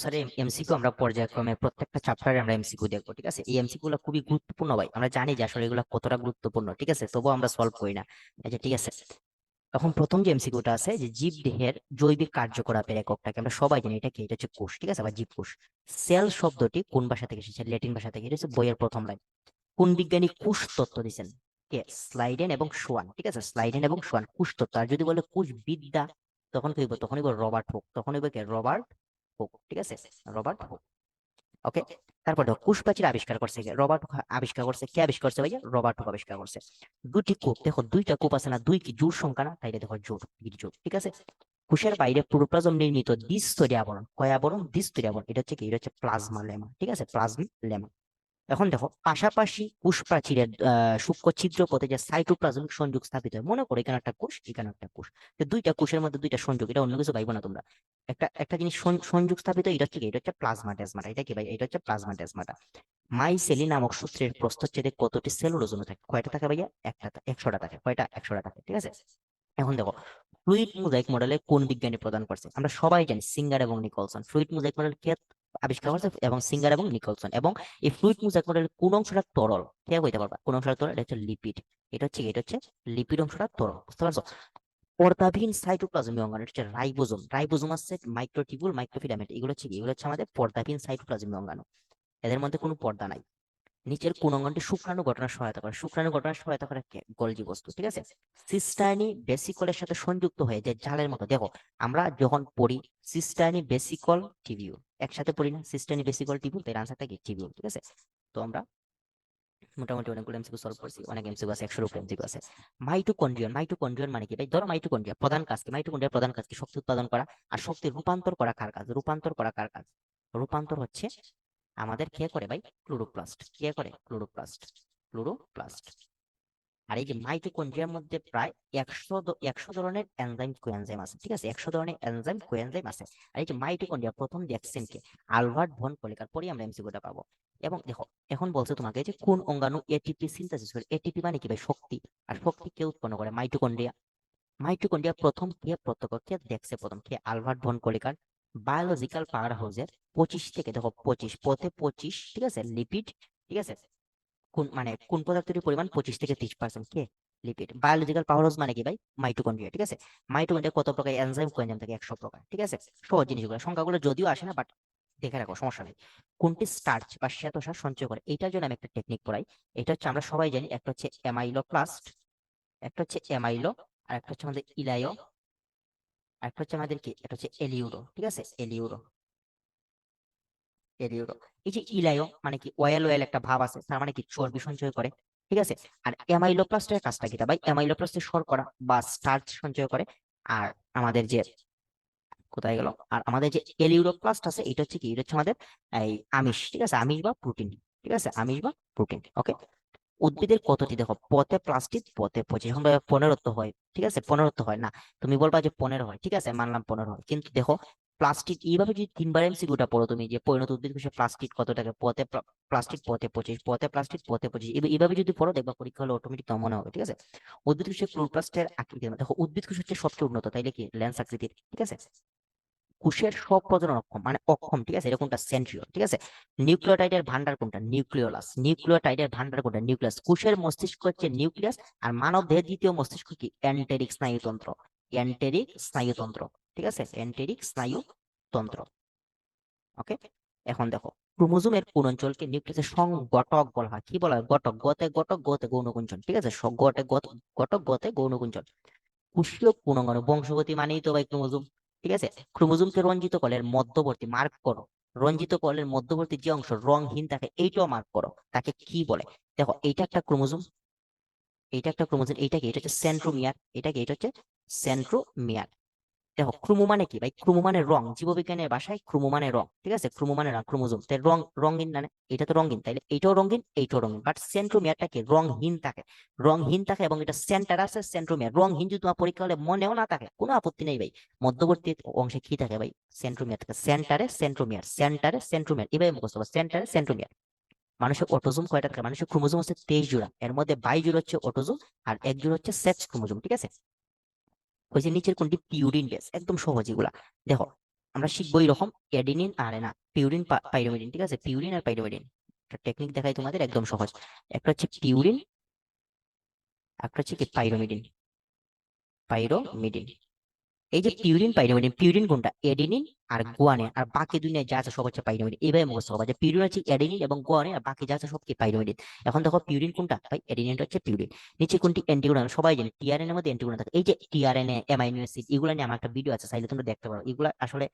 Sir MCQ আমরা পর্যায়ক্রমে প্রত্যেকটা চ্যাপ্টারে আমরা এমসিকিউ দেখবো, ঠিক আছে? এই এমসিকিউ গুলো খুবই গুরুত্বপূর্ণ ভাই, আমরা জানি যে আসলে এগুলো কতটা গুরুত্বপূর্ণ, ঠিক আছে? তবুও আমরা সলভ করি না। আচ্ছা ঠিক আছে, এখন প্রথম যে এমসিকিউটা আছে যে জীব দেহের জৈবিক কার্যকলাপের এককটাকে আমরা সবাই জানি, এটা কি? এটা হচ্ছে কোষ, ঠিক আছে, বা জীবকোষ। সেল শব্দটি কোন ভাষা থেকে এসেছে? ল্যাটিন ভাষা থেকে। এটা হচ্ছে বইয়ের প্রথম লাইন। কোন বিজ্ঞানী কোষ তত্ত্ব দিয়েছেন? কে? স্লাইডেন এবং সোয়ান, ঠিক আছে, স্লাইডেন এবং সোয়ান কোষ তত্ত্ব। আর যদি বলে কোষ বিদ্যা, তখন কি হইব? তখন হইব রবার্ট হুক, তখন হইব কে? রবার্ট হুক, ঠিক আছে, রবার্ট হুক। ওকে, তারপর দেখো কোষ প্রাচীর আবিষ্কার করছে কে? রবার্ট হুক আবিষ্কার করছে। কে আবিষ্কার করছে ভাইয়া? রবার্ট হুক আবিষ্কার করছে। দুটি কূপ, দেখো দুইটা কূপ আছে না, দুই কি জোড় সংখ্যা না? তাইলে দেখো জোড়, জোড়, ঠিক আছে। কোষের বাইরে প্রোটোপ্লাজম নির্মিত দ্বিস্তরী আবরণ, কয় আবরণ? দ্বিস্তরী আবরণ। এটা হচ্ছে কি? এটা হচ্ছে প্লাজমা লেমা, ঠিক আছে, প্লাজমা লেমা। এখন দেখো পাশাপাশি কোষ প্রাচীরের সূক্ষ্ম ছিদ্র পথে যে সাইটোপ্লাজমিক সংযোগ স্থাপিত হয়, মনে করো এখানে একটা কোষ, এখানে একটা কোষ, তো দুইটা কোষের মধ্যে দুইটা সংযোগ, এটা অন্য কিছু পাইবো না তোমরা। একটা একটা জিনিস সংযোগ স্থাপিত, এটা হচ্ছে কি? এটা হচ্ছে প্লাজমা ডেজমাটা। এটা কি ভাই? এটা হচ্ছে প্লাজমা ডেজমাটা। মাইসেলি নামক সূত্রের প্রস্থচ্ছেদে কতটি সেলুলোজ অণু থাকে? কয়টা থাকে ভাইয়া? একটা, 100টা থাকে। কয়টা? 100টা থাকে, ঠিক আছে। এখন দেখো ফ্লুইড মোজাইক মডেলে কোন বিজ্ঞানী প্রদান করছে? আমরা সবাই জানি সিঙ্গার এবং নিকলসন। ফ্লুইড মোজাইক মডেল কে আবিষ্কার করছে? এবং সিঙ্গার এবং নিকলসন। এবং এই ফ্লুইড মোজাইক মডেলের কোন অংশটা তরল? কে বলতে পারবা কোন অংশটা তরল? এটা হচ্ছে লিপিড। এটা হচ্ছে লিপিড অংশটা তরল, বুঝতে পারছো? পর্দাবিহীন সাইটোপ্লাজমীয় অঙ্গাণু, এটা হচ্ছে রাইবোজোম। রাইবোজোম আছে মাইক্রোটিবিউল, মাইক্রোফিলামেন্ট, এগুলো হচ্ছে কি? এগুলো হচ্ছে আমাদের পর্দাবিহীন সাইটোপ্লাজমীয় অঙ্গাণু। এদের মধ্যে কোনো পর্দা নাই। নিচের কোন অঙ্গনটি শুক্রাণু গঠনের সহায়তা করে? শুক্রাণু গঠনের সহায়তা করে কে? গোলজি বস্তু, ঠিক আছে। সিস্টাইনি বেসিকলের সাথে সংযুক্ত হয়ে যে জালের মতো, দেখো আমরা যখন পড়ি সিস্টাইনি বেসিকল টিবিউল, একসাথে পড়ি না? সিস্টাইনি বেসিকল টিবিউল, তাই আনসারটা কি? টিবিউল, ঠিক আছে। তো আমরা মোটামুটি অনেকগুলো এমসিকিউ সলভ করছি, অনেক এমসিকিউ আছে, 100-এর উপরে এমসিকিউ আছে। মাইটোকন্ড্রিয়ন, মাইটোকন্ড্রিয়ন মানে কি ভাই? ধরো মাইটোকন্ড্রিয়া প্রধান কাজ কি? মাইটোকন্ড্রিয়ার প্রধান কাজ কি? শক্তি উৎপাদন করা। আর শক্তি রূপান্তর করা কার কাজ? রূপান্তর করা কার কাজ? রূপান্তর হচ্ছে আমাদের কে করে ভাই? ক্লোরোপ্লাস্ট। কে করে? Chloroplast, chloroplast. আর এই যে মাইটোকন্ড্রিয়ার মধ্যে প্রায় 100 ধরনের এনজাইম কোএনজাইম আছে, ঠিক আছে, 100 ধরনের এনজাইম কোএনজাইম আছে। আর এই যে মাইটোকন্ড্রিয়া প্রথম দেখছেন কে? Albert von কলিকার। পরে আমরা এমসিকিউটা পাবো। এবং দেখো এখন বলছে তোমাকে যে কোন অঙ্গাণু এটিপি সিনথেসিস করে? এটিপি মানে কি ভাই? শক্তি। আর শক্তি কে উৎপন্ন করে? মাইটোকন্ড্রিয়া। মাইটোকন্ড্রিয়া প্রথম কে প্রত্যক্ষ, কে দেখছে প্রথম? কে? Albert von Kolliker. Biological power হাউসের 25 থেকে, দেখো 25 পথে 25, ঠিক আছে, লিপিড, ঠিক আছে। কোন মানে কোন পদার্থটির পরিমাণ 25 থেকে 30%? কে? লিপিড। বায়োলজিক্যাল পাওয়ার হাউস মানে কি ভাই? মাইটোকন্ড্রিয়া, ঠিক আছে। মাইটোকন্ড্রিয়া কত প্রকার এনজাইম কোএনজাইম থাকে? 100 প্রকার, ঠিক আছে। সহজ জিনিসগুলো, সংখ্যাগুলো যদিও আসে না, বাট দেখে রাখো, সমস্যা নেই। কোনটি স্টার্চ বা শ্বেতসার সঞ্চয় করে? এটার জন্য আমি একটা টেকনিক পড়াই। এটা হচ্ছে আমরা সবাই জানি, একটা হচ্ছে অ্যামাইলোপ্লাস্ট, একটা হচ্ছে অ্যামাইলো, আর একটা হচ্ছে আমাদের ইলায়ো, আর একটা হচ্ছে আমাদের কি? এটা হচ্ছে এলিউরো, ঠিক আছে, এলিউরো, এলিউরো। এই যে ইলায়ো মানে কি? অয়েল অয়েল একটা ভাব আছে, তার মানে কি? চর্বি সঞ্চয় করে, ঠিক আছে। আর অ্যামাইলোপ্লাস্টের কাজটা কি ভাই? অ্যামাইলোপ্লাস্টের শর্করা বা স্টার্চ সঞ্চয় করে। আর আমাদের যে কোথায় গেল, আর আমাদের যে এলিউরোপ্লাস্ট আছে, এটা হচ্ছে কি? এটা হচ্ছে আমাদের এই আমিষ, ঠিক আছে, আমিষ বা প্রোটিন, ঠিক আছে, আমিষ বা প্রোটিন। ওকে, উদ্ভিদের কতটি, দেখো পথে প্লাস্টিক পথে পচে, এখন ভাই 15 হয়, ঠিক আছে, 15 হয় না। তুমি বলবা যে 15 হয়, ঠিক আছে, মানলাম 15 হয়, কিন্তু দেখো প্লাস্টিক এইভাবে যদি 3 বার এমসিকিউটা পড়ো তুমি, যে পরিণত উদ্ভিদ কোষে প্লাস্টিক কত থাকে? পথে প্লাস্টিক পথে 25, পথে প্লাস্টিক পথে 25, এইভাবে যদি পড়ো দেখবা পরীক্ষা হলে অটোমেটিক তোমার মনে হবে, ঠিক আছে। উদ্ভিদ কোষে ক্লোরোপ্লাস্টের আকৃতি, দেখো উদ্ভিদ কোষ হচ্ছে সবচেয়ে উন্নত, তাইলে কি? লেন্স আকৃতির, ঠিক আছে। কোষের স্বপ্রজনন অক্ষম মানে অক্ষম, ঠিক আছে, এরকমটা সেন্ট্রিওল, ঠিক আছে। নিউক্লিওটাইডের ভান্ডার কোনটা? নিউক্লিওলাস। নিউক্লিওটাইডের ভান্ডার কোনটা? নিউক্লিয়াস। কোষের মস্তিষ্ক হচ্ছে নিউক্লিয়াস। আর মানব দেহের দ্বিতীয় মস্তিষ্ক কি? এন্টেরিক স্নায়ুতন্ত্র, এন্টেরিক স্নায়ুতন্ত্র, ঠিক আছে, এন্টেরিক স্নায়ুতন্ত্র। ওকে, এখন দেখো ক্রোমোজোমের কোন অঞ্চলকে নিউক্লিয়াসের সংগঠক বলা হয়? কি বলা হয়? ঘটক। গতে ঘটক, গতে গৌণকুঞ্চন, ঠিক আছে, ঘটক, গতে গৌণকুঞ্চন। কোষীয় পুনঙ্গন বংশগতি মানেই তো ভাই ক্রোমোজোম, ঠিক আছে। ক্রোমোজোমকে রঞ্জিত কলের মধ্যবর্তী মার্ক করো। রঞ্জিত কলের মধ্যবর্তী যে অংশ রংহীন থাকে, এইটাও মার্ক করো, তাকে কি বলে? দেখো এইটা একটা ক্রোমোজোম, এইটা একটা ক্রোমোজোম, এইটা কি? এটা হচ্ছে সেন্ট্রোমিয়ার, এটা কি? এটা হচ্ছে সেন্ট্রোমিয়ার। দেখো ক্রোমো মানে কি ভাই? ক্রোমো মানে রং, জীববিজ্ঞানের ভাষায় ক্রোমো মানে রং, ঠিক আছে। ক্রোমো মানে রং, ক্রোমোজোম তাই রং, রঙিন না? এটা তো রঙিন, তাইলে এইটাও রঙিন, এইটাও রঙিন, বাট সেন্ট্রোমিয়ারটা কি? রংহীন থাকে, রংহীন থাকে, এবং এটা সেন্টার আছে সেন্ট্রোমিয়ার। রংহীন যদি তোমার পরীক্ষা হলে মনেও না থাকে, কোনো আপত্তি নেই ভাই। মধ্যবর্তী অংশে কি থাকে ভাই? সেন্ট্রোমিয়ার থাকে। সেন্টারে সেন্ট্রোমিয়ার, সেন্টারে সেন্ট্রোমিয়ার, এভাবে মুখস্থ হবে, সেন্টারে সেন্ট্রোমিয়ার। মানুষের অটোজোম কয়টা থাকে? মানুষের ক্রোমোজোম হচ্ছে 23 জোড়া, এর মধ্যে 22 জোড়া হচ্ছে অটোজোম, আর 1 জোড়া হচ্ছে সেক্স ক্রোমোজোম, ঠিক আছে। ওই যে নিচের কোনটি পিউরিন বেস? একদম সহজ এগুলা। দেখো আমরা শিখবো এরকম অ্যাডিনিন আর না পিউরিন পাইরোমিডিন, ঠিক আছে, পিউরিন আর পাইরোমিডিন। একটা টেকনিক দেখাই তোমাদের, একদম সহজ। একটা হচ্ছে পিউরিন, একটা হচ্ছে কি পাইরোমিডিন, পাইরোমিডিন। এই যে পিউরিন পাইরিমিডিন, পিউরিন কোনটা? এডিনিন আর গুয়ানিন, আর বাকি দুনিয়ায় যা আছে সব হচ্ছে পাইরিমিডিন। এইভাবে মুখস্থ হবে যে পিউরিন হচ্ছে এডিনিন এবং গুয়ানিন, আর বাকি যা আছে সব কি পাইরিমিডিন। এখন দেখো পিউরিন কোনটা ভাই? এডিনিনটা হচ্ছে পিউরিন। নিচে কোনটি অ্যান্টিকোডন? সবাই জানে টিআরএন এর মধ্যে অ্যান্টিকোডন থাকে। এই যে টিআরএনএ, অ্যামাইনো অ্যাসিড, এগুলো নিয়ে আমার একটা ভিডিও আছে, চাইলে তোমরা দেখতে পারো। এগুলো আসলে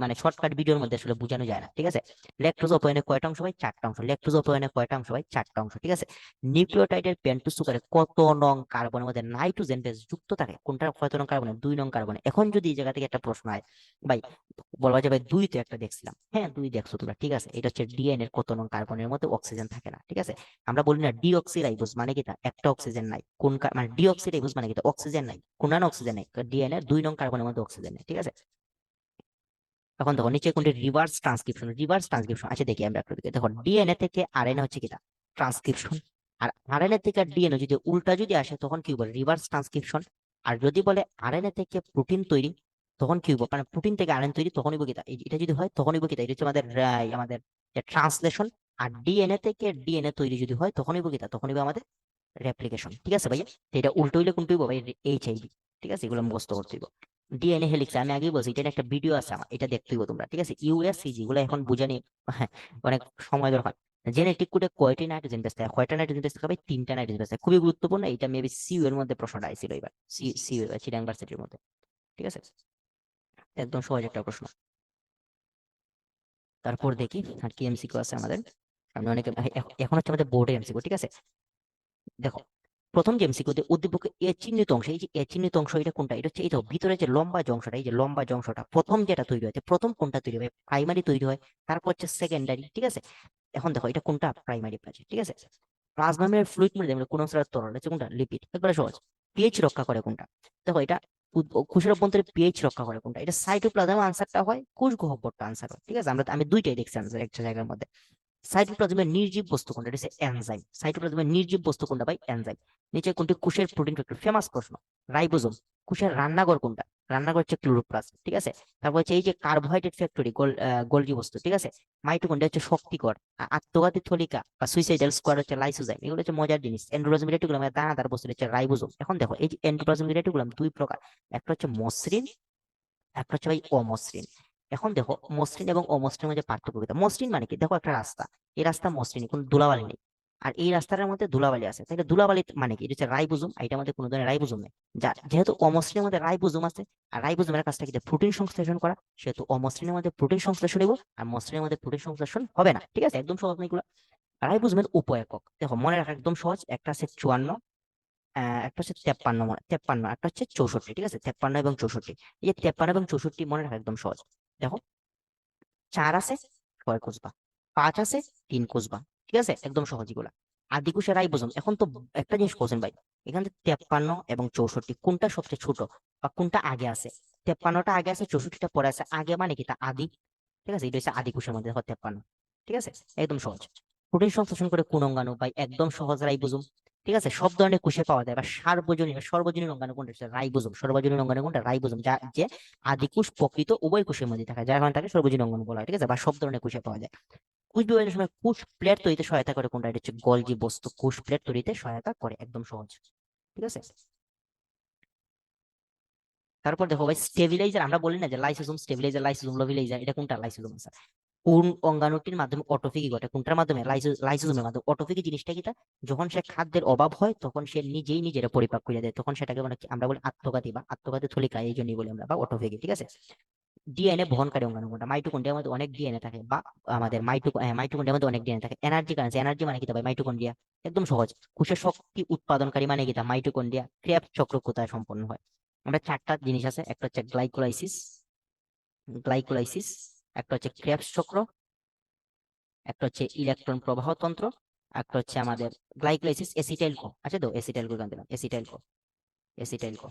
মানে শর্টকাট ভিডিওর মধ্যে আসলে বোঝানো যায় না, ঠিক আছে। ল্যাকটোজ অপয়নের কয়টা অংশ ভাই? 4টা অংশ। ল্যাকটোজ অপয়নের কয়টা অংশ ভাই? 4টা অংশ, ঠিক আছে। নিউক্লিওটাইডের পেন্টোজ সুগারে কত নং কার্বনের মধ্যে নাইট্রোজেন বেস যুক্ত থাকে? কোনটার কত নং কার্বনে? 2 নং কার্বনে। এখন যদি এই জায়গা থেকে একটা প্রশ্ন হয় ভাই, বলবা যে ভাই 2 তো একটা দেখছিলাম, হ্যাঁ 2 দেখছো তোমরা, ঠিক আছে। এটা হচ্ছে ডিএনএ এর কত নং কার্বনের মধ্যে অক্সিজেন থাকে না, ঠিক আছে। আমরা বলি না ডিঅক্সিরাইবোজ মানে কি? তা একটা অক্সিজেন নাই। মানে ডিঅক্সিরাইবোজ মানে কি? তা অক্সিজেন নাই। কোন অক্সিজেন নাই? ডিএনএ এর 2 নং কার্বনের মধ্যে অক্সিজেন নেই, ঠিক আছে। এখন দেখো নিচে কোনটি রিভার্স ট্রান্সক্রিপশন, রিভার্স ট্রান্সক্রিপশন। আচ্ছা দেখি আমরা একটু দেখো, ডিএনএ থেকে আরএনএ হচ্ছে কিটা ট্রান্সক্রিপশন, আর আরএনএ থেকে ডিএনএ যদি উল্টা যদি আসে তখন কি বলে? Reverse transcription. আর যদি বলে আরএনএ থেকে প্রোটিন তৈরি, তখন কি হইব? মানে প্রোটিন থেকে আরএনএ তৈরি, তখন হইব কিটা এটা যদি হয় তখন হইব কিটা? এটা হচ্ছে আমাদের আমাদের ট্রান্সলেশন। আর ডিএনএ থেকে ডিএনএ তৈরি যদি হয় তখন হইব কিটা? তখন হইব আমাদের রেপ্লিকেশন, ঠিক আছে ভাইয়া। তো এটা উল্টো হইলে কোনটা হইব ভাই? এইচআইভি, ঠিক আছে। এগুলো মুখস্থ করতে হইব। ডিএনএ হেলিক্স আমি আগেই বলছি, এটা একটা ভিডিও আছে আমার, এটা দেখতে হইব তোমরা, ঠিক আছে। ইউএসসিজি গুলো এখন বুঝানি, হ্যাঁ, অনেক সময় দরকার। জেনেটিক কোডে কয়টি নাইট্রোজেন বেস থাকে? কয়টা নাইট্রোজেন বেস থাকে ভাই? 3টা নাইট্রোজেন বেস থাকে। খুবই গুরুত্বপূর্ণ এটা, মেবি সিইউ এর মধ্যে প্রশ্নটা আইছিল এবার, সিইউ চিটাগাং ইউনিভার্সিটির মধ্যে, ঠিক আছে। একদম সহজ একটা প্রশ্ন। তারপর দেখি আর কি এমসিকিউ আছে আমাদের সামনে। অনেকে এখন হচ্ছে আমাদের বোর্ডের এমসিকিউ, ঠিক আছে। দেখো প্রথম যে এমসিকিউতে উদ্দীপকে এ চিহ্নিত অংশ, এই যে এ চিহ্নিত অংশ এটা কোনটা? এটা হচ্ছে এই তো ভিতরে যে লম্বা যে অংশটা, এই যে লম্বা যে অংশটা প্রথম যেটা তৈরি হয়, প্রথম কোনটা তৈরি হয়? প্রাইমারি তৈরি হয়, তারপর হচ্ছে সেকেন্ডারি, ঠিক আছে। এখন দেখো এটা কোনটা? প্রাইমারি প্লাজা, ঠিক আছে। প্লাজমামের ফ্লুইড মধ্যে কোন অংশটা তরল? হচ্ছে কোনটা? লিপিড। একবারে সহজ। পিএইচ রক্ষা করে কোনটা? দেখো এটা কোষের অভ্যন্তরে পিএইচ রক্ষা করে কোনটা? এটা সাইটোপ্লাজম আনসারটা হয়, কোষ গহ্বরটা আনসার হয়, ঠিক আছে। আমি দুইটাই দেখছি আনসার একটা জায়গার মধ্যে। সাইটোপ্লাজমের নির্জীব বস্তু কোনটা? এটা হচ্ছে এনজাইম। সাইটোপ্লাজমের নির্জীব বস্তু কোনটা ভাই? এনজাইম। নিচে কোনটি কোষের প্রোটিন ফ্যাক্টর? ফেমাস প্রশ্ন। রাইবোজোম। কোষের রান্নাঘর কোনটা? রান্নাঘর হচ্ছে ক্লোরোপ্লাস্ট, ঠিক আছে। তারপর হচ্ছে এই যে কার্বোহাইড্রেট ফ্যাক্টরি, গোলজি বস্তু, ঠিক আছে। মাইটোকন্ড্রিয়া হচ্ছে শক্তিকর। আত্মঘাতী থলিকা বা সুইসাইডাল স্কোয়াড হচ্ছে লাইসোজাইম। এগুলো হচ্ছে মজার জিনিস। এন্ডোপ্লাজমিক রেটিকুলাম দানাদার বস্তু হচ্ছে রাইবোজোম। এখন দেখো এই যে এন্ডোপ্লাজমিক রেটিকুলাম 2 প্রকার, একটা হচ্ছে মসৃণ, একটা হচ্ছে ভাই অমসৃণ। এখন দেখো মসৃণ এবং অমসৃণের মধ্যে পার্থক্য কি? মসৃণ মানে কি? দেখো একটা রাস্তা, এই রাস্তা মসৃণ, কোনো ধুলাবালি নেই। আর এই রাস্তার মধ্যে ধুলাবালি আছে, তাহলে ধুলাবালি মানে কি? এটা হচ্ছে রাইবোজোম, আর এটার মধ্যে কোনো ধরনের রাইবোজোম নেই। যেহেতু অমসৃণের মধ্যে রাইবোজোম আছে, আর রাইবোজোমের কাজটা কি? প্রোটিন সংশ্লেষণ করা। সেহেতু অমসৃণের মধ্যে প্রোটিন সংশ্লেষণ হইব, আর মসৃণের মধ্যে প্রোটিন সংশ্লেষণ হবে না, ঠিক আছে। একদম সহজ না এগুলো। রাইবোজোমের উপ-একক দেখো মনে রাখা একদম সহজ। একটা আছে 54, একটা হচ্ছে 53, 53, একটা হচ্ছে 64, ঠিক আছে। 53 এবং 64, এই যে 53 এবং 64 মনে রাখা একদম সহজ। দেখো 4 আছে 6 খুঁজবা, 5 আছে 3 খুঁজবা, ঠিক আছে। একদম সহজ এগুলা। আদি কোষের রাইবোজোম। এখন তো একটা জিনিস কোশ্চেন ভাই, এখানে 53 এবং 64 কোনটা সবচেয়ে ছোট বা কোনটা আগে আছে? 53টা আগে আছে, 64টা পরে আছে। আগে মানে কি? তা আদি, ঠিক আছে। এটা হচ্ছে আদি কোষের মধ্যে দেখো 53, ঠিক আছে। একদম সহজ। প্রোটিন সংশ্লেষণ করে কোন অঙ্গাণু ভাই? একদম সহজ, রাইবোজোম, ঠিক আছে। সব ধরনের কোষে পাওয়া যায়। বা সর্বজনীন অঙ্গাণু কোনটা? হচ্ছে রাইবোজোম। সর্বজনীন অঙ্গাণু কোনটা? রাইবোজোম। যা যে আদি কোষ প্রকৃত উভয় কোষের মধ্যে থাকে, যার কারণে তাকে সর্বজনীন অঙ্গাণু বলা হয়, ঠিক আছে। বা সব ধরনের কোষে পাওয়া যায়। কোষ বিভাজনের সময় কোষ প্লেট তৈরিতে সহায়তা করে কোনটা? এটা হচ্ছে গলজি বস্তু। কোষ প্লেট তৈরিতে সহায়তা করে, একদম সহজ, ঠিক আছে। তারপর দেখো ভাই স্টেবিলাইজার, আমরা বলি না যে লাইসোজোম স্টেবিলাইজার, লাইসোজোম লবিলাইজার, এটা কোনটা? Lysosome answer. কোন অঙ্গাণুটির মাধ্যমে অটোফেগি ঘটে? কোনটার মাধ্যমে? লাইসোজোমের মাধ্যমে। অটোফেগি জিনিসটা কি? যখন সে খাদ্যের অভাব হয় তখন সে নিজেই নিজের পরিপাক করে দেয়, তখন সেটাকে মানে আমরা বলি আত্মঘাতী বা আত্মঘাতী থলিকা, এই জন্যই বলি আমরা, বা অটোফেগি, ঠিক আছে। ডিএনএ বহনকারী অঙ্গাণু কোনটা? মাইটোকন্ড্রিয়ার মধ্যে অনেক ডিএনএ থাকে, বা আমাদের মাইটোকন্ড্রিয়ার মধ্যে অনেক ডিএনএ থাকে। এনার্জি কারেন্সি, এনার্জি মানে কি ভাই? মাইটোকন্ড্রিয়া। একদম সহজ। কোষের শক্তি উৎপাদনকারী মানে কি? মাইটোকন্ড্রিয়া। ক্রেবস চক্র কোথায় সম্পন্ন হয়? আমরা 4টা জিনিস আছে, একটা হচ্ছে গ্লাইকোলাইসিস, গ্লাইকোলাইসিস, একটা হচ্ছে ক্রেবস চক্র, একটা হচ্ছে ইলেকট্রন প্রবাহ তন্ত্র, একটা হচ্ছে আমাদের গ্লাইকোলাইসিস এসিটাইল কো। আচ্ছা তো এসিটাইল কো জানতে দিলাম, এসিটাইল কো, এসিটাইল কো।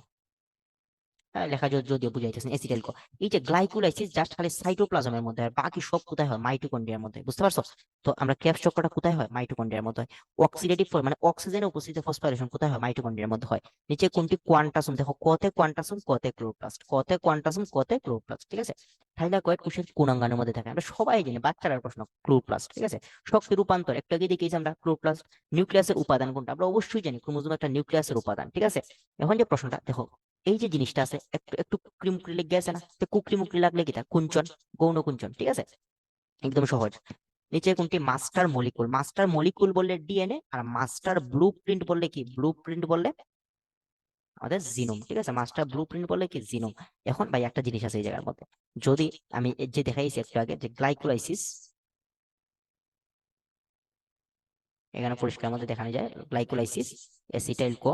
লেখা যদিও বুঝাইতেছেন এসিটাইল কো। এই যে গ্লাইকোলাইসিস জাস্ট খালি সাইটোপ্লাজমের মধ্যে হয়, বাকি সব কোথায় হয়? মাইটোকন্ড্রিয়ার মধ্যে, বুঝতে পারছো? তো আমরা ক্রেবস চক্রটা কোথায় হয়? মাইটোকন্ড্রিয়ার মধ্যে হয়। অক্সিডেটিভ মানে অক্সিজেনের উপস্থিতিতে ফসফোরাইলেশন কোথায় হয়? মাইটোকন্ড্রিয়ার মধ্যে হয়। নিচে কোনটি কোয়ান্টাসম? দেখো কতে কোয়ান্টাসম, কতে ক্লোরোপ্লাস্ট, কতে কোয়ান্টাসম, কতে ক্লোরোপ্লাস্ট, ঠিক আছে? থাইলাকয়েড কোষের কোনাঙ্গানের মধ্যে থাকে, আমরা সবাই জানি, বাচ্চারা প্রশ্ন, ক্লোরোপ্লাস্ট, ঠিক আছে? শক্তি রূপান্তর একটু আগে দেখিয়েছি আমরা, ক্লোরোপ্লাস্ট। নিউক্লিয়াসের উপাদান কোনটা? আমরা অবশ্যই জানি ক্রোমোজোম একটা নিউক্লিয়াসের উপাদান, ঠিক আছে? এখন যে প্রশ্নটা দেখো, এই যে জিনিসটা আছে একটু একটু কুকরি মুকরি লেগে গেছে না? তো কুকরি মুকরি লাগলে কি তা? কুঞ্চন, গৌণ কুঞ্চন, ঠিক আছে? একদম সহজ। নিচে কোনটি মাস্টার মলিকুল? মাস্টার মলিকুল বললে ডিএনএ, আর মাস্টার ব্লু প্রিন্ট বললে কি? ব্লু প্রিন্ট বললে আমাদের জিনোম, ঠিক আছে? মাস্টার ব্লু প্রিন্ট বললে কি? জিনোম। এখন ভাই একটা জিনিস আছে এই জায়গার মধ্যে, যদি আমি এই যে দেখাইছি একটু আগে যে গ্লাইকোলাইসিস, এখানে পরিষ্কার মধ্যে দেখানো যায় গ্লাইকোলাইসিস, এসিটাইল কো,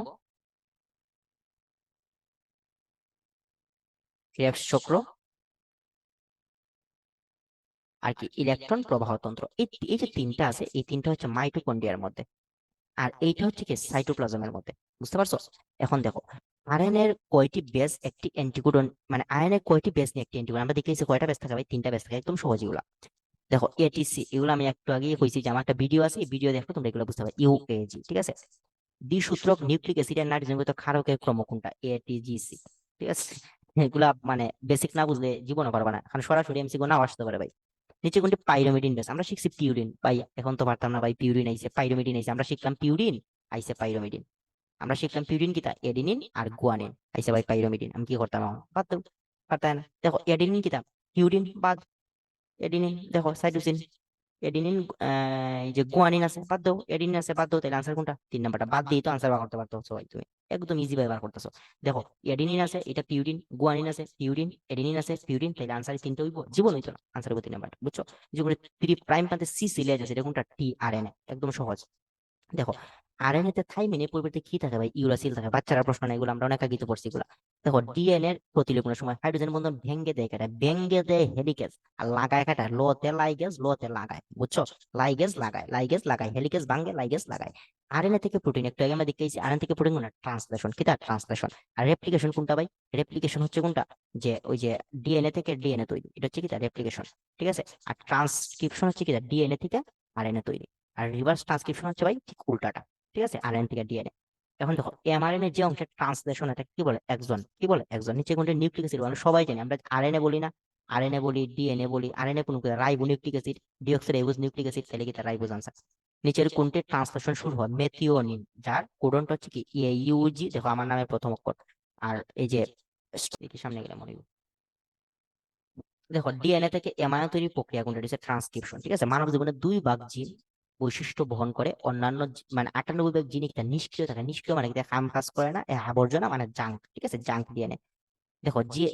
ক্রেবস চক্র, আর কি ইলেকট্রন প্রবাহ তন্ত্র। এই যে তিনটা আছে, এই তিনটা হচ্ছে মাইটোকন্ড্রিয়ার মধ্যে, আর এইটা হচ্ছে কি? সাইটোপ্লাজমের মধ্যে, বুঝতে পারছো? এখন দেখো, আরএনএর কয়টি বেস একটি অ্যান্টিকোডন, মানে আরএনএ কয়টি বেস নিয়ে একটি অ্যান্টিকোডন, আমরা দেখেছি কয়টা বেস থাকে ভাই? তিনটা বেস থাকে, একদম সহজ এগুলা। দেখো এটিসি, এগুলো আমি একটু আগে কইছি যে আমার একটা ভিডিও আছে, এই ভিডিও দেখো তোমরা এগুলো বুঝতে পারবে। ইউএজি, ঠিক আছে? দ্বিসূত্রক নিউক্লিক অ্যাসিড এর নাইট্রোজেনযুক্ত ক্ষারকের ক্রম কোনটা? এটিজিসি, ঠিক আছে? এগুলা মানে বেসিক না বুঝলে জীবনও পারবা না, কারণ সরাসরি এমসিকিউ নাও আসতে পারে ভাই। নিচে কোনটি পাইরোমিডিন বেস? আমরা শিখছি পিউরিন ভাই, এখন তো পারতাম না ভাই, পিউরিন আইছে, পাইরোমিডিন আইছে, আমরা শিখলাম পিউরিন, আইছে পাইরোমিডিন। আমরা শিখলাম পিউরিন কিতা? এডিনিন আর গুয়ানিন, আইছে ভাই পাইরোমিডিন। আমি কি করতাম এখন? বাদ দাও, পারতাম না। দেখো এডিনিন কিতা? পিউরিন বাদ, এডিনিন দেখো সাইটোসিন, এডিনিন, এই যে গুয়ানিন আছে, বাদ দাও, এডিনিন আছে, বাদ দাও, তাহলে আনসার কোনটা? 3 নাম্বারটা বাদ দিয়ে তো আনসার বার করতে পারতো সবাই, তুমি একদম ইজি ভাবে বার করতেছো। দেখো এডিনিন আছে, এটা পিউরিন, গুয়ানিন আছে পিউরিন, এডিনিন আছে পিউরিন, তাহলে আনসার তিনটা হইব, জীবন হইতো না, আনসার হইব 3 নাম্বার, বুঝছো? যে করে 3 প্রাইম প্রান্তে সি সিলিয়াস আছে, এটা কোনটা? টি আর এন এ, একদম সহজ। দেখো আরএনএ তে থাইমিনের পরিবর্তে কি থাকে ভাই? ইউরাসিল থাকে। বাচ্চারা প্রশ্ন না, এগুলো আমরা অনেক আগে তো পড়ছি এগুলা। দেখো ডিএনএ এর প্রতিলিপনের সময় হাইড্রোজেন বন্ধন ভেঙে দেয় কাটা, ভেঙে দেয় হেলিকেজ, আর লাগায় কাটা, লোতে লাইগেজ, লোতে লাগায়, বুঝছো? লাইগেজ লাগায়, লাইগেজ লাগায়, হেলিকেজ ভাঙে, লাইগেজ লাগায়। আরএনএ থেকে প্রোটিন, একটু আগে আমরা দেখেছি আরএনএ থেকে প্রোটিন কোনটা? ট্রান্সলেশন, কিটা? ট্রান্সলেশন। আর রেপ্লিকেশন কোনটা ভাই? রেপ্লিকেশন হচ্ছে কোনটা? যে ওই যে ডিএনএ থেকে ডিএনএ তৈরি, এটা হচ্ছে কিটা? রেপ্লিকেশন, ঠিক আছে? আর ট্রান্সক্রিপশন হচ্ছে কিটা? ডিএনএ থেকে আরএনএ তৈরি। আর রিভার্স ট্রান্সক্রিপশন হচ্ছে ভাই ঠিক উল্টাটা, ঠিক আছে? আরএনএ থেকে ডিএনএ। এখন দেখো এমআরএনএ যে অংশের ট্রান্সলেশন, এটা কি বলে? এক্সন, কি বলে? এক্সন। নিচে কোনটা নিউক্লিক অ্যাসিড? আমরা সবাই জানি, আমরা আরএনএ বলি না, আরএনএ বলি, ডিএনএ বলি, আরএনএ কোন ribo nucleic acid, deoxyribose nucleic acid, তাহলে কি রাইবোজ আনসার। নিচের কোনটি ট্রান্সলেশন শুরু হয়? মেথিওনিন, যার কোডনটা হচ্ছে কি? ইউজি, দেখো আমার নামের প্রথম অক্ষর। আর এই যে কি সামনে গেলে মনে হয়। দেখো ডিএনএ থেকে এমআরএনএ তৈরির প্রক্রিয়া কোনটা? এটা হচ্ছে ট্রান্সক্রিপশন, ঠিক আছে? মানব জীবনে 2 ভাগ জিন বৈশিষ্ট্য বহন করে, অন্যান্য মানে 98 ভাগ জিন একটা নিষ্ক্রিয় থাকে। নিষ্ক্রিয় মানে কি? কাম কাজ করে না, আবর্জনা মানে জাঙ্ক, ঠিক আছে? Junk DNA. দেখো যে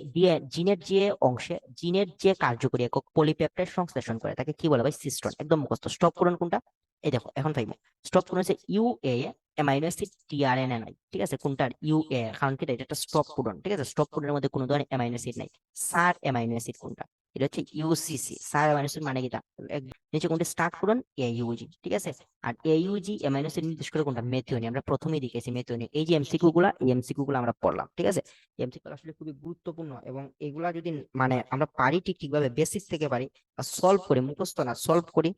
জিনের যে অংশে, জিনের যে কার্যকরী একক পলিপেপটাইড সংশ্লেষণ করে, তাকে কি বলে ভাই? সিস্টন, একদম মুখস্থ। স্টপ কোডন কোনটা? এই দেখো এখন পাইবো, স্টপ কোডন হচ্ছে ইউএ, অ্যামাইনো অ্যাসিড টিআরএনএ নাই, ঠিক আছে? কোনটার? ইউএ, কারণ কি? এটা একটা স্টপ কোডন, ঠিক আছে? স্টপ কোডনের মধ্যে কোনো ধরনের অ্যামাইনো অ্যাসিড নাই। সার অ্যামাইনো অ্যাসিড কোনটা? এটা হচ্ছে ইউসিসি, সার অ্যামাইনো অ্যাসিড মানে কিটা? নিচে কোনটা স্টার্ট কোডন? এইউজি, ঠিক আছে? আর এইউজি অ্যামাইনো অ্যাসিড নির্দেশ করে কোনটা? মেথিওনিন। আমরা প্রথমেই দেখেছি মেথিওনিন। এই যে এমসিকিউ গুলা, এই এমসিকিউ গুলো আমরা পড়লাম, ঠিক আছে? এমসিকিউ আসলে খুবই গুরুত্বপূর্ণ, এবং এগুলা যদি মানে আমরা পারি ঠিকভাবে বেসিক থেকে পারি, সলভ করি, মুখস্থ না, সলভ করি,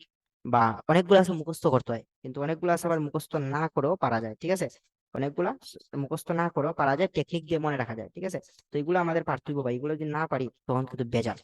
বা অনেকগুলো আছে মুখস্থ করতে হয়, কিন্তু অনেকগুলো আছে আবার মুখস্থ না করেও পারা যায়, ঠিক আছে? অনেকগুলা মুখস্থ না করেও পারা যায়, টেকনিক দিয়ে মনে রাখা যায়, ঠিক আছে? তো এগুলো আমাদের পারতে হবে ভাই, এগুলো যদি না পারি তখন কিন্তু বেজার।